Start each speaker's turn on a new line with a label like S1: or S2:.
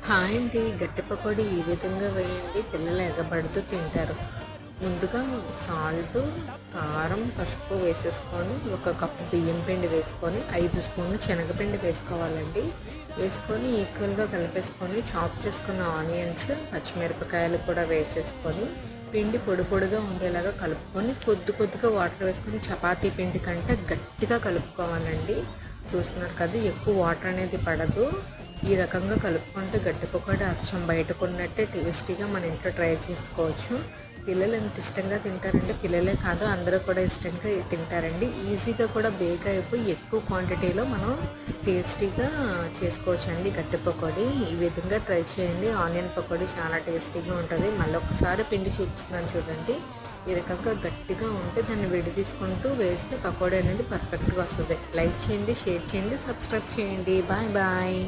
S1: Hi అండి. గట్టి పకోడీ ఈ విధంగా వేయండి, పిల్లలు ఎగబడుతూ తింటారు. ముందుగా సాల్టు, కారం, పసుపు వేసేసుకొని ఒక కప్పు బియ్యం పిండి వేసుకొని 5 స్పూన్లు శనగపిండి వేసుకోవాలండి. వేసుకొని ఈక్వల్గా కలిపేసుకొని చాప్ చేసుకున్న ఆనియన్స్, పచ్చిమిరపకాయలు కూడా వేసేసుకొని పిండి పొడి పొడిగా ఉండేలాగా కలుపుకొని కొద్దిగా వాటర్ వేసుకొని చపాతీ పిండి కంటే గట్టిగా కలుపుకోవాలండి. చూస్తున్నారు కదా, ఎక్కువ వాటర్ అనేది పడదు. ఈ రకంగా కలుపుకుంటే గట్టి పకోడీ అచ్చం బయట కొన్నట్టే టేస్టీగా మన ఇంట్లో ట్రై చేసుకోవచ్చు. పిల్లలు ఎంత ఇష్టంగా తింటారంటే, పిల్లలే కాదు అందరూ కూడా ఇష్టంగా తింటారండి. ఈజీగా కూడా బేక్ అయిపోయి ఎక్కువ క్వాంటిటీలో మనం టేస్టీగా చేసుకోవచ్చండి గట్టి పకోడీ. ఈ విధంగా ట్రై చేయండి. ఆనియన్ పకోడీ చాలా టేస్టీగా ఉంటుంది. మళ్ళీ ఒకసారి పిండి చూపిస్తున్నాను చూడండి. ఈ రకంగా గట్టిగా ఉంటే దాన్ని విడి తీసుకుంటూ వేస్తే పకోడీ అనేది పర్ఫెక్ట్గా వస్తుంది. లైక్ చేయండి, షేర్ చేయండి, సబ్స్క్రైబ్ చేయండి. Bye bye.